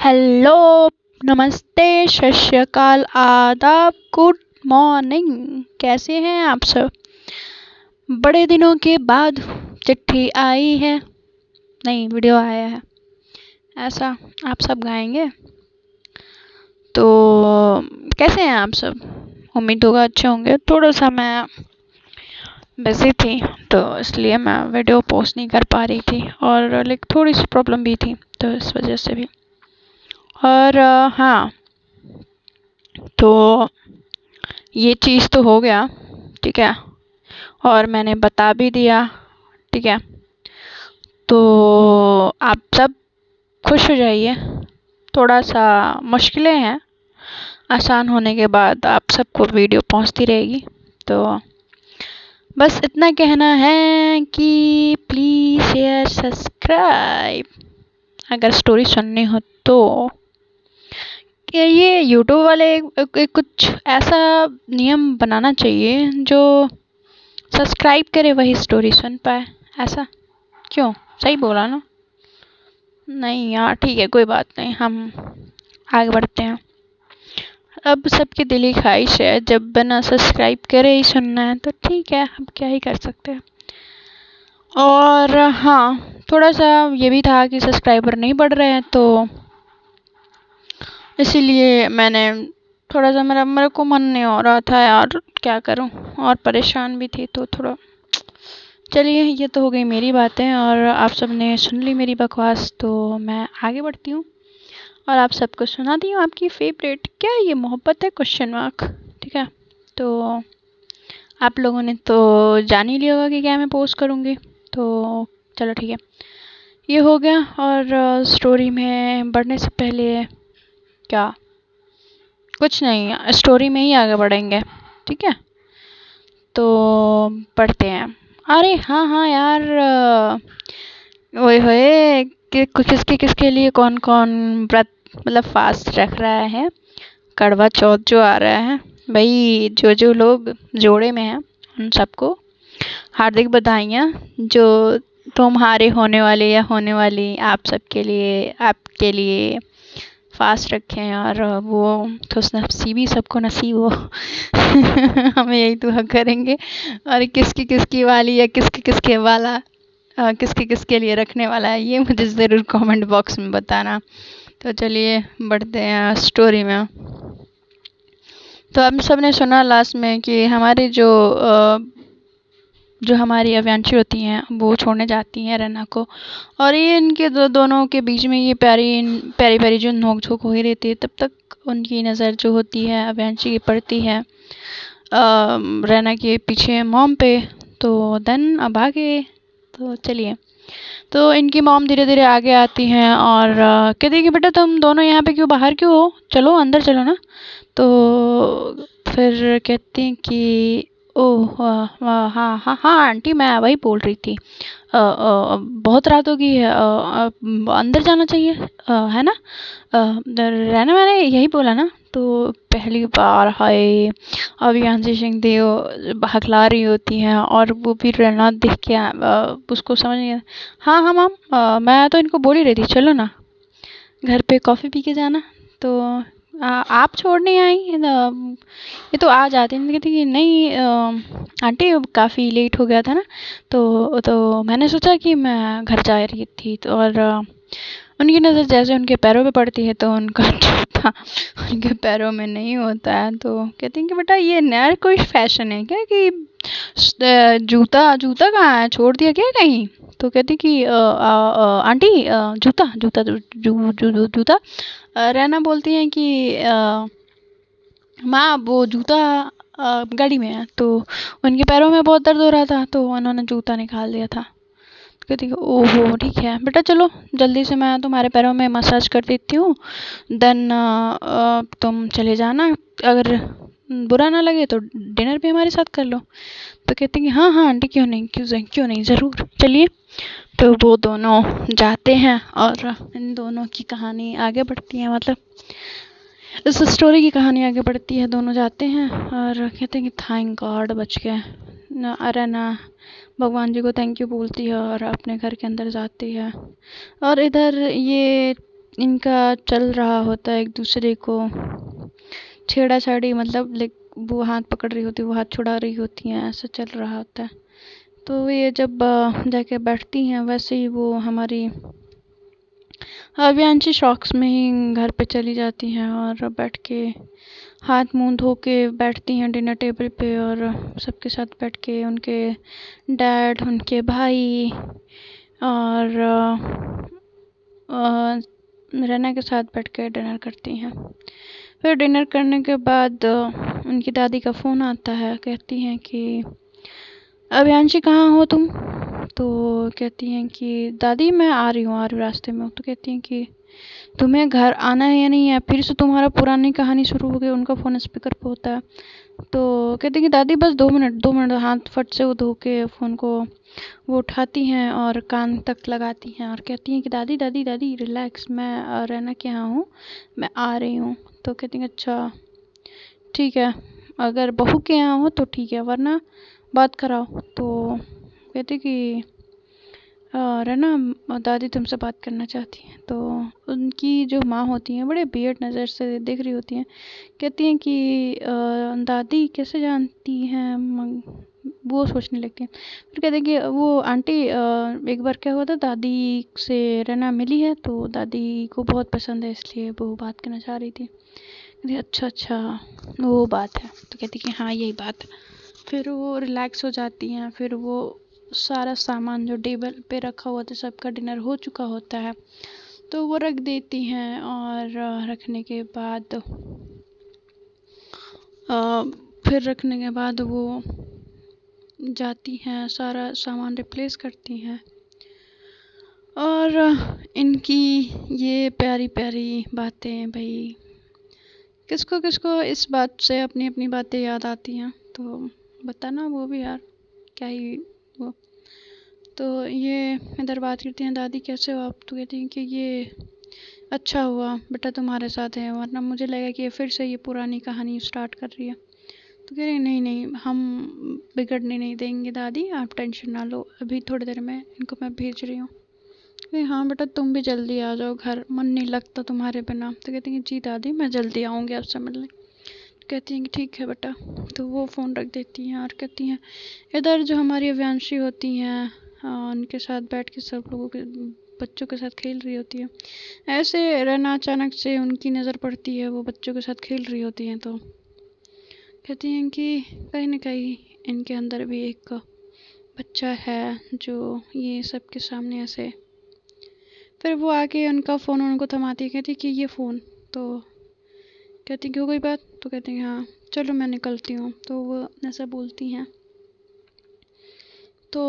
Hello, नमस्ते, सत श्री अकाल, आदाब, गुड मॉर्निंग। कैसे हैं आप सब? बड़े दिनों के बाद चिट्ठी आई है, नहीं वीडियो आया है, ऐसा आप सब गाएंगे। तो कैसे हैं आप सब? उम्मीद होगा अच्छे होंगे। थोड़ा सा मैं बिजी थी तो इसलिए मैं वीडियो पोस्ट नहीं कर पा रही थी, और लाइक थोड़ी सी प्रॉब्लम भी थी तो इस वजह से भी। और हाँ, तो ये चीज़ तो हो गया, ठीक है, और मैंने बता भी दिया, ठीक है। तो आप सब खुश हो जाइए। थोड़ा सा मुश्किलें हैं, आसान होने के बाद आप सबको वीडियो पहुंचती रहेगी। तो बस इतना कहना है कि प्लीज़ शेयर सब्सक्राइब, अगर स्टोरी सुननी हो तो। कि ये यूट्यूब वाले कुछ ऐसा नियम बनाना चाहिए जो सब्सक्राइब करे वही स्टोरी सुन पाए। ऐसा क्यों? सही बोला ना? नहीं यार, ठीक है, कोई बात नहीं, हम आगे बढ़ते हैं। अब सबकी दिली ख्वाहिश है, जब बिना सब्सक्राइब करे ही सुनना है तो ठीक है, हम क्या ही कर सकते हैं। और हाँ, थोड़ा सा ये भी था कि सब्सक्राइबर नहीं बढ़ रहे हैं, तो इसीलिए मैंने थोड़ा सा मेरे को मन नहीं हो रहा था यार, क्या करूं, और परेशान भी थी तो थोड़ा। चलिए, ये तो हो गई मेरी बातें और आप सब ने सुन ली मेरी बकवास, तो मैं आगे बढ़ती हूँ और आप सबको सुनाती हूँ आपकी फेवरेट क्या ये मोहब्बत है क्वेश्चन मार्क, ठीक है। तो आप लोगों ने तो जान ही लिया होगा कि क्या मैं पोस्ट करूँगी, तो चलो ठीक है, ये हो गया। और स्टोरी में बढ़ने से पहले क्या, कुछ नहीं, स्टोरी में ही आगे बढ़ेंगे, ठीक है। तो पढ़ते हैं। अरे हाँ हाँ यार, ओए होए, किसके किसके लिए कौन कौन व्रत मतलब फास्ट रख रहा है। करवा चौथ जो आ रहा है भाई, जो जो लोग जोड़े में हैं उन सबको हार्दिक बधाइयाँ। जो तुम्हारे होने वाले या होने वाली आप सबके लिए, आपके लिए फास्ट रखें और वो खुशनसीबी सबको नसीब हो। हम यही दुआ करेंगे। और किसकी किसकी वाली या किसके किसके वाला, किसके किसके लिए रखने वाला है, ये मुझे ज़रूर कमेंट बॉक्स में बताना। तो चलिए बढ़ते हैं स्टोरी में। तो हम सब ने सुना लास्ट में कि हमारी जो हमारी अव्यांशी होती हैं वो छोड़ने जाती हैं रैना को, और ये इनके दोनों के बीच में ये प्यारी प्यारी जो नोक झोंक हो ही रहती है, तब तक उनकी नज़र जो होती है अव्यांशी की पड़ती है रैना के पीछे मॉम पे। तो देन अब आगे, तो चलिए, तो इनकी मॉम धीरे धीरे आगे आती हैं और कहती है कि बेटा तुम दोनों यहाँ पे क्यों, बाहर क्यों हो, चलो अंदर चलो ना। तो फिर कहती हैं कि ओह हाँ हाँ हाँ आंटी, मैं वही बोल रही थी, बहुत रात हो गई है, अंदर जाना चाहिए, है ना, रहना, मैंने यही बोला ना। तो पहली बार हाय, अभियांशी सिंह देव हकला रही होती हैं और वो भी रहना देख के उसको समझ नहीं। हाँ हाँ मैम, मैं तो इनको बोल ही रही थी चलो ना घर पे कॉफ़ी पी के जाना। तो आप छोड़ने आई ये तो आ जाती नहीं, कहती कि नहीं आंटी काफ़ी लेट हो गया था ना, तो मैंने सोचा कि मैं घर जा रही थी। तो और उनकी नज़र जैसे उनके पैरों पे पड़ती है तो उनका जूता उनके पैरों में नहीं होता है। तो कहती हैं कि बेटा ये नया कोई फैशन है क्या कि जूता जूता कहाँ है, छोड़ दिया क्या कहीं? तो कहती कि आंटी जूता जूता जूता, रहना बोलती हैं कि माँ वो जूता गाड़ी में है। तो उनके पैरों में बहुत दर्द हो रहा था तो उन्होंने जूता निकाल दिया था। कहती है ओहो ठीक है बेटा, चलो जल्दी से मैं तुम्हारे पैरों में मसाज कर देती हूँ, देन तुम चले जाना, अगर बुरा ना लगे तो डिनर भी हमारे साथ कर लो। तो कहती हैं कि हाँ हाँ आंटी, क्यों नहीं, क्यों नहीं, ज़रूर चलिए। तो वो दोनों जाते हैं और इन दोनों की कहानी आगे बढ़ती है, मतलब इस स्टोरी की कहानी आगे बढ़ती है। दोनों जाते हैं और कहते हैं कि थैंक गॉड बच गए ना, अरे ना, भगवान जी को थैंक यू बोलती है और अपने घर के अंदर जाती है। और इधर ये इनका चल रहा होता है एक दूसरे को छेड़ा-छाड़ी, मतलब लाइक वो हाथ पकड़ रही होती है, वो हाथ छुड़ा रही होती हैं, ऐसा चल रहा होता है। तो ये जब जाके बैठती हैं, वैसे ही वो हमारी अव्यांशी शॉक्स में ही घर पे चली जाती हैं और बैठ के हाथ मुंह धो के बैठती हैं डिनर टेबल पे, और सबके साथ बैठ के उनके डैड, उनके भाई और रैना के साथ बैठ के डिनर करती हैं। फिर डिनर करने के बाद उनकी दादी का फ़ोन आता है, कहती हैं कि अभियांशी कहाँ हो तुम? तो कहती हैं कि दादी मैं आ रही हूँ रास्ते में हूँ। तो कहती हैं कि तुम्हें घर आना है या नहीं है? फिर से तुम्हारा पुरानी कहानी शुरू हो गई। उनका फ़ोन स्पीकर पे होता है। तो कहती हैं कि दादी बस 2 मिनट, हाथ फट से वो धो के फ़ोन को वो उठाती हैं और कान तक लगाती हैं और कहती हैं कि दादी दादी दादी रिलैक्स, मैं रैना के यहाँ हूँ, मैं आ रही हूँ। तो कहती हैं अच्छा ठीक है, अगर बहू के यहाँ हो तो ठीक है, वरना बात कराओ। तो कहती कि रैना दादी तुमसे बात करना चाहती हैं। तो उनकी जो माँ होती हैं बड़े वियर्ड नज़र से देख रही होती हैं। कहती हैं कि दादी कैसे जानती हैं? वो सोचने लगती हैं। फिर कहते हैं कि वो आंटी एक बार क्या हुआ था, दादी से रैना मिली है तो दादी को बहुत पसंद है, इसलिए वो बात करना चाह रही थी। कहती अच्छा अच्छा वो बात है। तो कहती कि हाँ यही बात। फिर वो रिलैक्स हो जाती हैं। फिर वो सारा सामान जो टेबल पे रखा हुआ था, सबका डिनर हो चुका होता है, तो वो रख देती हैं। और रखने के बाद फिर रखने के बाद वो जाती हैं, सारा सामान रिप्लेस करती हैं। और इनकी ये प्यारी प्यारी बातें, भाई किसको किसको इस बात से अपनी अपनी बातें याद आती हैं तो बताना वो भी यार, क्या ही वो। तो ये इधर बात करती हैं, दादी कैसे हो आप? तो कहती हैं कि ये अच्छा हुआ बेटा तुम्हारे साथ है, वरना मुझे लगा कि ये फिर से ये पुरानी कहानी स्टार्ट कर रही है। तो कह रही नहीं नहीं, हम बिगड़ने नहीं देंगे दादी, आप टेंशन ना लो, अभी थोड़ी देर में इनको मैं भेज रही हूँ। हाँ बेटा तुम भी जल्दी आ जाओ घर, मन नहीं लगता तुम्हारे बिना। तो कहती हैं जी दादी मैं जल्दी आऊँगी आपसे मिलने। तो कहती हैं कि ठीक है बेटा। तो वो फ़ोन रख देती हैं और कहती हैं इधर जो हमारी अव्यांशी होती हैं उनके साथ बैठ के सब लोगों के बच्चों के साथ खेल रही होती है। ऐसे रैना अचानक से उनकी नज़र पड़ती है, वो बच्चों के साथ खेल रही होती हैं। तो कहती हैं कि कहीं ना कहीं इनके अंदर भी एक बच्चा है जो ये सबके सामने ऐसे। फिर वो आके उनका फ़ोन उनको थमाती है, कहती कि ये फ़ोन। तो कहती कि हो गई बात? तो कहती हैं हाँ चलो मैं निकलती हूँ। तो वो ऐसा बोलती हैं। तो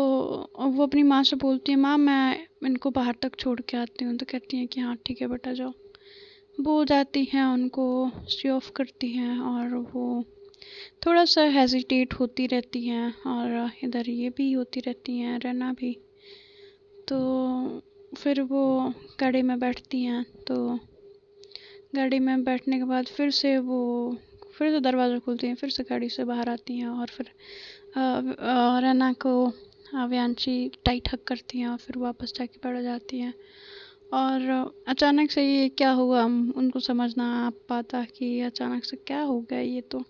वो अपनी माँ से बोलती है माँ मैं इनको बाहर तक छोड़ के आती हूँ। तो कहती हैं कि हाँ ठीक है बेटा जाओ। वो जाती हैं, उनको सी ऑफ करती हैं और वो थोड़ा सा हेजिटेट होती रहती हैं और इधर ये भी होती रहती हैं, रैना भी। तो फिर वो गाड़ी में बैठती हैं। तो गाड़ी में बैठने के बाद फिर से दरवाज़ा खोलती हैं, फिर से गाड़ी से बाहर आती हैं और फिर रैना को अव्यांशी टाइट हग करती हैं और फिर वापस जाके बैठ जाती हैं। और अचानक से ये क्या हुआ उनको समझ ना आ पाता कि अचानक से क्या हो गया ये। तो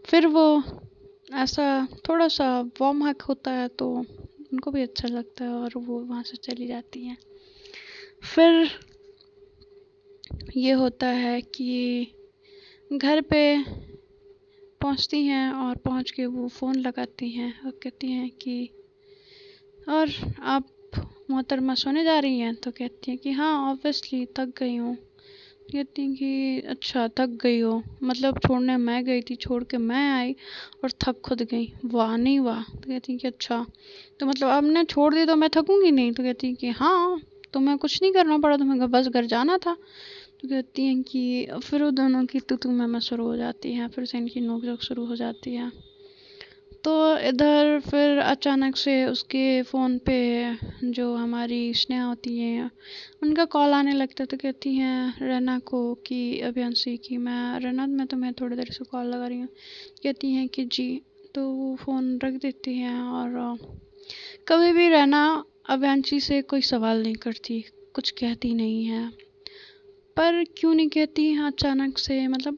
फिर वो ऐसा थोड़ा सा वार्म हग होता है तो उनको भी अच्छा लगता है और वो वहाँ से चली जाती हैं। फिर ये होता है कि घर पे पहुँचती हैं और पहुँच के वो फ़ोन लगाती हैं और कहती हैं कि और आप मोहतरमा सोने जा रही हैं? तो कहती हैं कि हाँ ऑब्वियसली थक गई हूँ। कहती हैं कि अच्छा थक गई हो, मतलब छोड़ने मैं गई थी, छोड़ के मैं आई और थक खुद गई, वाह नहीं वाह। तो कहती हैं कि अच्छा तो मतलब अब मैं छोड़ दी तो मैं थकूंगी नहीं? तो कहती हैं कि हाँ तुम्हें कुछ नहीं करना पड़ा, तुम्हें बस घर जाना था। तो कहती हैं कि फिर वो दोनों की तू मैं शुरू हो जाती है, फिर से इनकी नोक-झोंक शुरू हो जाती है। तो इधर फिर अचानक से उसके फ़ोन पे जो हमारी स्नेहा होती हैं उनका कॉल आने लगता है। तो कहती हैं रैना को कि अभियांशी की मैं तुम्हें थोड़ी देर से कॉल लगा रही हूँ। कहती हैं कि जी। तो वो फ़ोन रख देती हैं और कभी भी रैना अभियांशी से कोई सवाल नहीं करती, कुछ कहती नहीं है। पर क्यों नहीं कहती हैं अचानक से, मतलब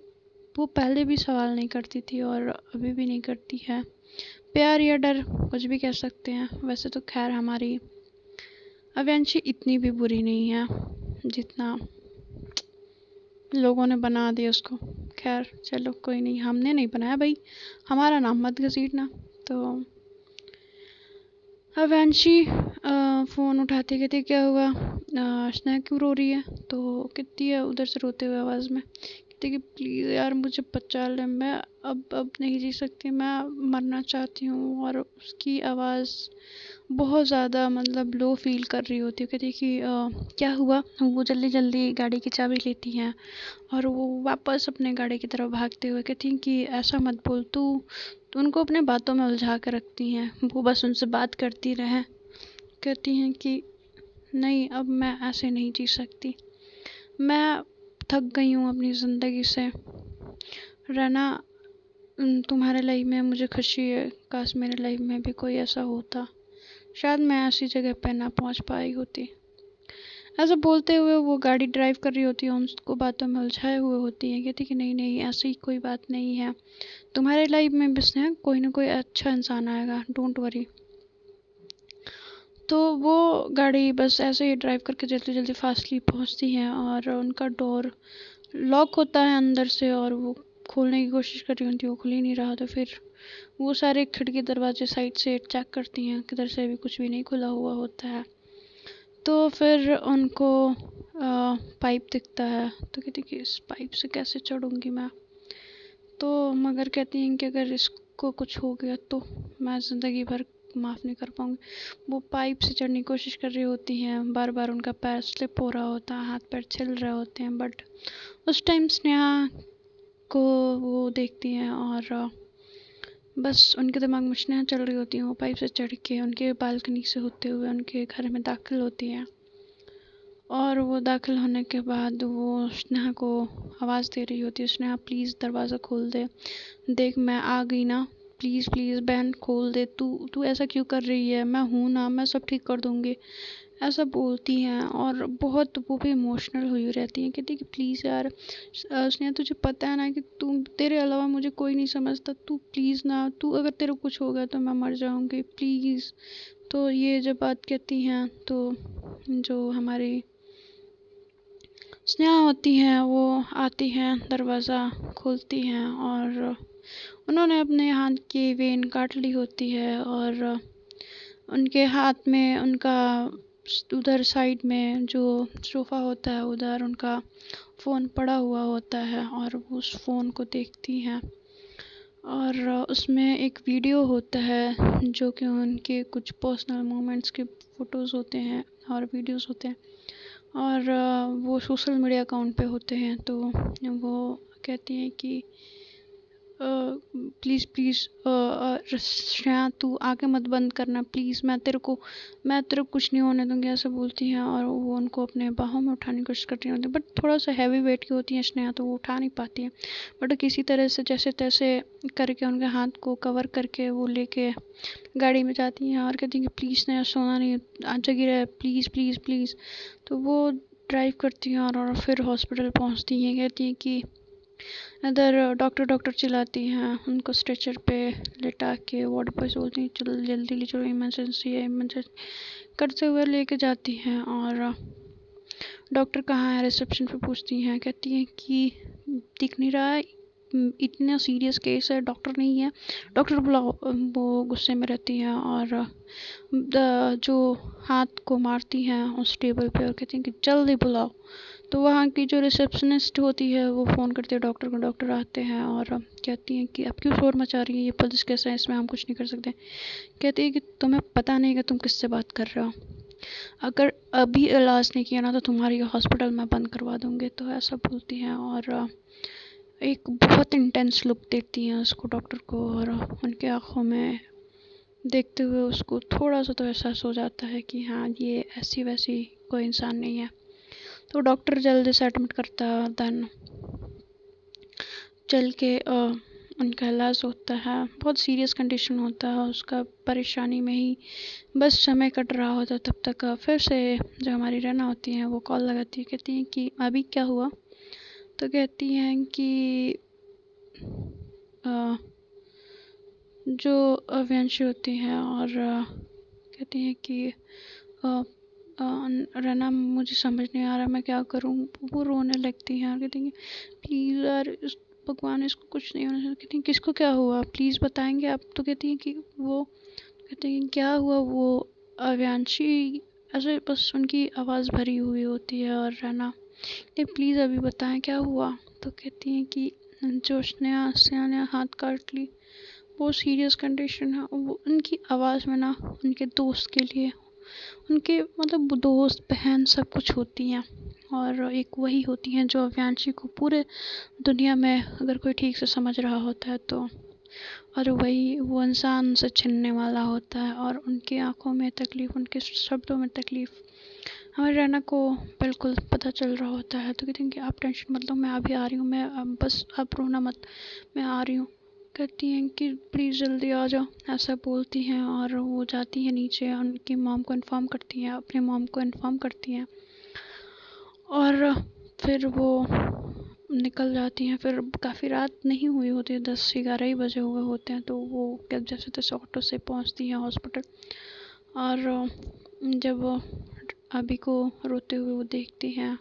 वो पहले भी सवाल नहीं करती थी और अभी भी नहीं करती है। प्यार या डर कुछ भी कह सकते हैं। वैसे तो खैर हमारी अव्यांशी इतनी भी बुरी नहीं है जितना लोगों ने बना दिया उसको। खैर चलो कोई नहीं, हमने नहीं बनाया भाई, हमारा नाम मत घसीटना। तो अव्यांशी फ़ोन उठाती कहती क्या हुआ, स्नेहा क्यों रो रही है। तो कहती है उधर से रोते हुए आवाज़ में, कहती कि प्लीज़ यार मुझे बचा ले, मैं अब नहीं जी सकती, मैं मरना चाहती हूँ। और उसकी आवाज़ बहुत ज़्यादा मतलब लो फील कर रही होती है। कहती कि क्या हुआ। वो जल्दी जल्दी गाड़ी की चाबी लेती हैं और वो वापस अपने गाड़ी की तरफ भागते हुए कहती हैं कि ऐसा मत बोल तू। तो उनको अपने बातों में उलझा कर रखती हैं, वो बस उनसे बात करती रहें। कहती हैं कि नहीं अब मैं ऐसे नहीं जी सकती, मैं थक गई हूँ अपनी ज़िंदगी से रहना। तुम्हारे लाइफ में मुझे खुशी है, काश मेरे लाइफ में भी कोई ऐसा होता, शायद मैं ऐसी जगह पे ना पहुँच पाई होती। ऐसा बोलते हुए वो गाड़ी ड्राइव कर रही होती है, उसको बातों में उलझाए हुए होती है। कहती कि नहीं नहीं ऐसी कोई बात नहीं है, तुम्हारे लाइफ में बस है कोई ना कोई अच्छा इंसान आएगा, डोंट वरी। तो वो गाड़ी बस ऐसे ही ड्राइव करके जल्दी जल्दी फास्टली पहुंचती हैं और उनका डोर लॉक होता है अंदर से और वो खोलने की कोशिश कर रही होती है, वो खुल ही नहीं रहा। तो फिर वो सारे खिड़की दरवाजे साइड से चेक करती हैं, किधर से भी कुछ भी नहीं खुला हुआ होता है। तो फिर उनको पाइप दिखता है, तो कहती कि इस पाइप से कैसे चढ़ूँगी मैं। तो मगर कहती हैं कि अगर इसको कुछ हो गया तो मैं ज़िंदगी भर माफ़ नहीं कर पाऊँगी। वो पाइप से चढ़ने की कोशिश कर रही होती हैं, बार बार उनका पैर स्लिप हो रहा होता है, हाथ पैर छिल रहे होते हैं। बट उस टाइम स्नेहा को वो देखती हैं और बस उनके दिमाग में स्नेहा चल रही होती हैं। वो पाइप से चढ़ के उनके बालकनी से होते हुए उनके घर में दाखिल होती हैं और वो दाखिल होने के बाद वो स्नेहा को आवाज़ दे रही होती है, स्नेहा प्लीज़ दरवाज़ा खोल दे, देख मैं आ गई ना, प्लीज़ प्लीज़ बहन खोल दे, तू तू ऐसा क्यों कर रही है, मैं हूँ ना, मैं सब ठीक कर दूँगी। ऐसा बोलती हैं और बहुत वो भी इमोशनल हुई रहती हैं। कहती कि प्लीज़ यार स्नेहा तुझे पता है ना कि तू तेरे अलावा मुझे कोई नहीं समझता, तू प्लीज़ ना, तू अगर तेरे को कुछ हो गया तो मैं मर जाऊँगी प्लीज़। तो ये जब बात कहती हैं तो जो हमारी स्नेहा होती हैं वो आती हैं, दरवाज़ा खोलती हैं और उन्होंने अपने हाथ की वेन काट ली होती है और उनके हाथ में उनका उधर साइड में जो सोफ़ा होता है उधर उनका फ़ोन पड़ा हुआ होता है और वो उस फ़ोन को देखती हैं और उसमें एक वीडियो होता है जो कि उनके कुछ पर्सनल मोमेंट्स के फ़ोटोज़ होते हैं और वीडियोज़ होते हैं और वो सोशल मीडिया अकाउंट पे होते हैं। तो वो कहती हैं कि प्लीज़ प्लीज़ श्रेया तू आके मत बंद करना प्लीज़, मैं तेरे को कुछ नहीं होने दूँगी, ऐसा बोलती हैं और वो उनको अपने बाहों में उठाने की कोशिश करती होती है। बट थोड़ा सा हैवी वेट की होती हैं स्नेहा, तो वो उठा नहीं पाती हैं। बट किसी तरह से जैसे तैसे करके उनके हाथ को कवर करके वो लेके गाड़ी में जाती हैं और कहती हैं कि प्लीज़ स्नेहा सोना नहीं, आज जगी रहे प्लीज़ प्लीज़ प्लीज़। तो वो ड्राइव करती हैं और फिर हॉस्पिटल पहुँचती हैं। कहती हैं कि इधर डॉक्टर डॉक्टर चिल्लाती हैं, उनको स्ट्रेचर पे लेटा के वार्ड बॉयज़ बोलती हैं चलो जल्दी ले चलो, इमरजेंसी है इमरजेंसी करते हुए लेके जाती हैं। और डॉक्टर कहाँ है रिसेप्शन पे पूछती हैं, कहती हैं कि दिख नहीं रहा है, इतना सीरियस केस है, डॉक्टर नहीं है, डॉक्टर बुलाओ। वो गुस्से में रहती हैं और जो हाथ को मारती हैं उस टेबल पे और कहती हैं कि जल्दी बुलाओ। तो वहाँ की जो रिसेप्शनिस्ट होती है वो फ़ोन करती है डॉक्टर को, डॉक्टर आते हैं और कहती हैं कि आप क्यों शोर मचा रही हैं, ये पुलिस केस है, इसमें हम कुछ नहीं कर सकते। कहती है कि तुम्हें पता नहीं कि तुम किससे बात कर रहे हो, अगर अभी इलाज नहीं किया ना तो तुम्हारी हॉस्पिटल में बंद करवा दूँगी। तो ऐसा बोलती हैं और एक बहुत इंटेंस लुक देती हैं उसको डॉक्टर को और उनके आँखों में देखते हुए उसको थोड़ा सा तो एहसास हो जाता है कि हाँ ये ऐसी वैसी कोई इंसान नहीं है। तो डॉक्टर जल्दी से एडमिट करता है, देन चल के उनका इलाज होता है, बहुत सीरियस कंडीशन होता है उसका, परेशानी में ही बस समय कट रहा होता है। तब तक फिर से जो हमारी रना होती हैं वो कॉल लगाती है, कहती हैं कि अभी क्या हुआ। तो कहती हैं कि जो अव्यांशी होती हैं और कहती हैं कि रना मुझे समझ नहीं आ रहा मैं क्या करूं। वो रोने लगती हैं और कहती हैं प्लीज़ यार भगवान इसको कुछ नहीं होना चाहिए। कहती हैं किसको क्या हुआ प्लीज़ बताएंगे आप। तो कहती हैं कि वो, कहते हैं क्या हुआ। वो अव्यांशी ऐसे बस उनकी आवाज़ भरी हुई होती है और रना नहीं प्लीज़ अभी बताएं क्या हुआ। तो कहती हैं कि जो स्नेहा ने हाथ काट ली, वो सीरियस कंडीशन है। वो उनकी आवाज़ में ना उनके दोस्त के लिए, उनके मतलब दोस्त बहन सब कुछ होती हैं और एक वही होती हैं जो अव्यांशी को पूरे दुनिया में अगर कोई ठीक से समझ रहा होता है तो, और वही वो इंसान से छिनने वाला होता है। और उनकी आंखों में तकलीफ़, उनके शब्दों में तकलीफ़ हमारी रैना को बिल्कुल पता चल रहा होता है। तो कहती हैं कि आप टेंशन मत लो, मैं अभी आ रही हूँ, मैं बस आप रोना मत, मैं आ रही हूँ। कहती हैं कि प्लीज़ जल्दी आ जाओ, ऐसा बोलती हैं और वो जाती हैं नीचे, उनकी मॉम को इन्फॉर्म करती हैं, अपने मॉम को इन्फॉर्म करती हैं और फिर वो निकल जाती हैं। फिर काफ़ी रात नहीं हुई होती है, 10-11 ही बजे हुए होते हैं। तो वो जैसे तैसे ऑटो से पहुंचती हैं हॉस्पिटल। और जब वो अभी को रोते हुए वो देखती हैं,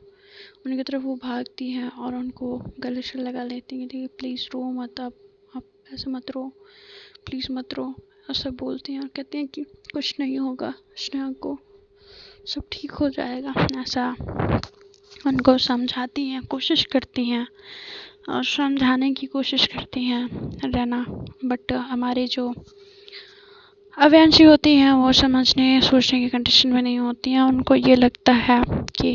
उनकी तरफ वो भागती हैं और उनको गले से लगा लेती हैं कि प्लीज़ रो मत, आप ऐसे मत रो, प्लीज़ मत रो, ऐसा बोलती हैं। और कहती हैं कि कुछ नहीं होगा स्नेहा को, सब ठीक हो जाएगा, ऐसा उनको समझाती हैं, कोशिश करती हैं और समझाने की कोशिश करती हैं रैना। बट हमारे जो अव्यांशी होती हैं वो समझने सोचने की कंडीशन में नहीं होती हैं। उनको ये लगता है कि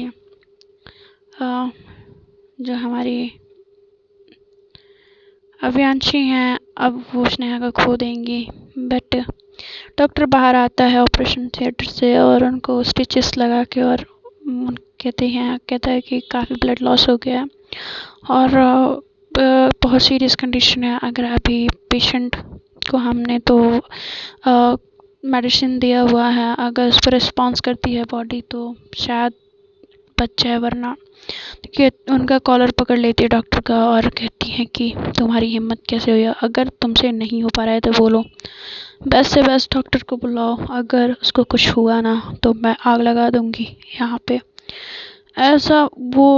जो हमारी अव्यांशी हैं अब वो स्नेहा को खो देंगी। बट डॉक्टर बाहर आता है ऑपरेशन थिएटर से और उनको स्टिचेस लगा के और कहता है कि काफ़ी ब्लड लॉस हो गया है और बहुत सीरियस कंडीशन है। अगर अभी पेशेंट को हमने तो मेडिसिन दिया हुआ है, अगर उस पर रिस्पॉन्स करती है बॉडी तो शायद बच जाए, वरना देखिए उनका कॉलर पकड़ लेती है डॉक्टर का और कहती हैं कि तुम्हारी हिम्मत कैसे हुई, अगर तुमसे नहीं हो पा रहा है तो बोलो, बेस्ट से बेस्ट डॉक्टर को बुलाओ, अगर उसको कुछ हुआ ना तो मैं आग लगा दूंगी यहाँ पे। ऐसा वो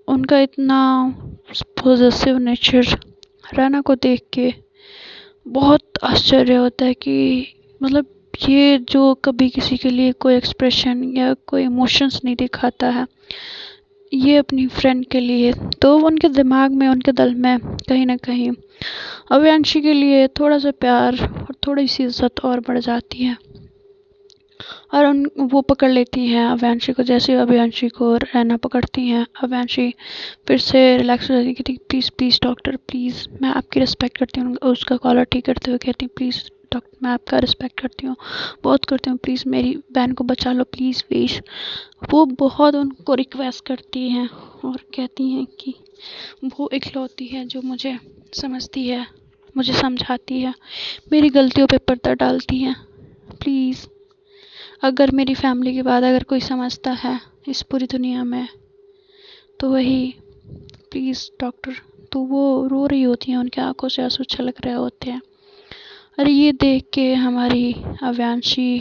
उनका इतना पॉजिटिव नेचर रैना को देख के बहुत आश्चर्य होता है कि मतलब ये जो कभी किसी के लिए कोई एक्सप्रेशन या कोई इमोशंस नहीं दिखाता है, ये अपनी फ्रेंड के लिए, तो उनके दिमाग में, उनके दिल में कहीं ना कहीं अव्यांशी के लिए थोड़ा सा प्यार और थोड़ी सी इज्जत और बढ़ जाती है। और वो पकड़ लेती हैं अव्यांशी को। जैसे अव्यांशी को रैना पकड़ती हैं, अव्यांशी फिर से रिलैक्स हो जाती है, कहती प्लीज़ प्लीज़ डॉक्टर प्लीज़, मैं आपकी रिस्पेक्ट करती हूँ। उसका कॉलर ठीक करते हुए कहती प्लीज़ डॉक्टर मैं आपका रिस्पेक्ट करती हूँ, बहुत करती हूँ, प्लीज़ मेरी बहन को बचा लो प्लीज़ प्लीज़। वो बहुत उनको रिक्वेस्ट करती हैं और कहती हैं कि वो इकलौती है जो मुझे समझती है, मुझे समझाती है, मेरी गलतियों पे पर्दा डालती है। प्लीज़ अगर मेरी फैमिली के बाद अगर कोई समझता है इस पूरी दुनिया में तो वही प्लीज़ डॉक्टर। तो वो रो रही होती हैं, उनकी आंखों से आंसू छलक रहे होते हैं। और ये देख के हमारी अव्यांशी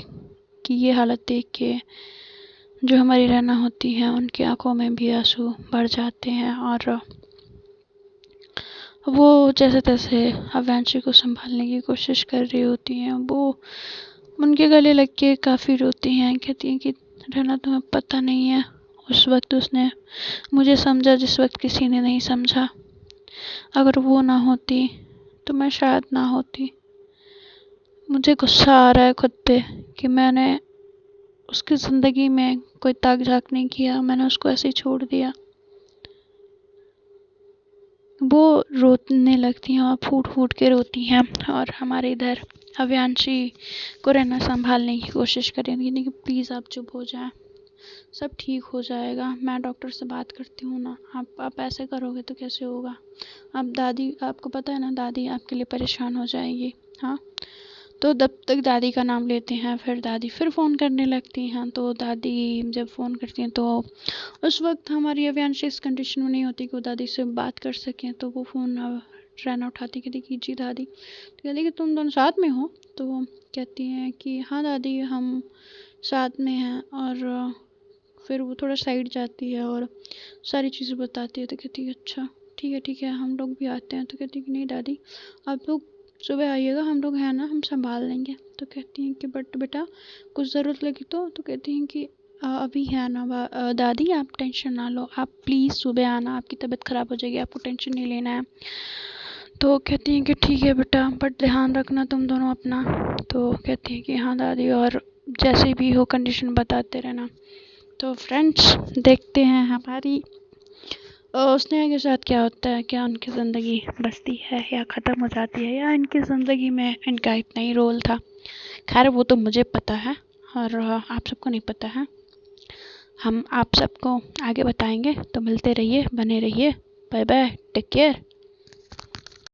की ये हालत देख के जो हमारी रैना होती हैं उनकी आंखों में भी आंसू भर जाते हैं और वो जैसे तैसे अव्यांशी को संभालने की कोशिश कर रही होती हैं। वो उनके गले लग के काफ़ी रोती हैं, कहती हैं कि रैना तुम्हें पता नहीं है उस वक्त उसने मुझे समझा जिस वक्त किसी ने नहीं समझा, अगर वो ना होती तो मैं शायद ना होती। मुझे गुस्सा आ रहा है खुद पे कि मैंने उसकी ज़िंदगी में कोई ताक झाक नहीं किया, मैंने उसको ऐसे ही छोड़ दिया। वो रोने लगती हैं और फूट फूट के रोती हैं और हमारे इधर अव्यांशी को रैना संभालने की कोशिश करेंगी कि प्लीज़ आप चुप हो जाएं, सब ठीक हो जाएगा, मैं डॉक्टर से बात करती हूँ ना। आप ऐसे करोगे तो कैसे होगा? अब दादी, आपको पता है ना, दादी आपके लिए परेशान हो जाएगी। हाँ, तो तब तक दादी का नाम लेते हैं, फिर दादी फिर फ़ोन करने लगती हैं। तो दादी जब फ़ोन करती हैं तो उस वक्त हमारी अव्यांशी इस कंडीशन में नहीं होती कि वो दादी से बात कर सकें। तो वो फ़ोन रैना उठाती, कहती कि जी दादी। तो कहती कि तुम दोनों साथ में हो? तो वो कहती हैं कि हाँ दादी, हम साथ में हैं। और फिर वो थोड़ा साइड जाती है और सारी चीज़ें बताती है। तो कहती है अच्छा ठीक है, हम लोग भी आते हैं। तो कहती है कि नहीं दादी, आप लोग सुबह आइएगा, हम लोग हैं ना, हम संभाल लेंगे। तो कहती हैं कि बट बेटा कुछ ज़रूरत लगी तो कहती हैं कि अभी है ना दादी, आप टेंशन ना लो, आप प्लीज़ सुबह आना, आपकी तबीयत ख़राब हो जाएगी, आपको टेंशन नहीं लेना है। तो कहती हैं कि ठीक है बेटा, बट ध्यान रखना तुम दोनों अपना। तो कहती हैं कि हाँ दादी, और जैसे भी हो कंडीशन बताते रहना। तो फ्रेंड्स, देखते हैं हमारी स्नेहा के साथ क्या होता है, क्या उनकी ज़िंदगी बसती है या ख़त्म हो जाती है, या इनकी ज़िंदगी में इनका इतना ही रोल था। खैर वो तो मुझे पता है और आप सबको नहीं पता है। हम आप सबको आगे बताएंगे, तो मिलते रहिए, बने रहिए। Bye bye, take care.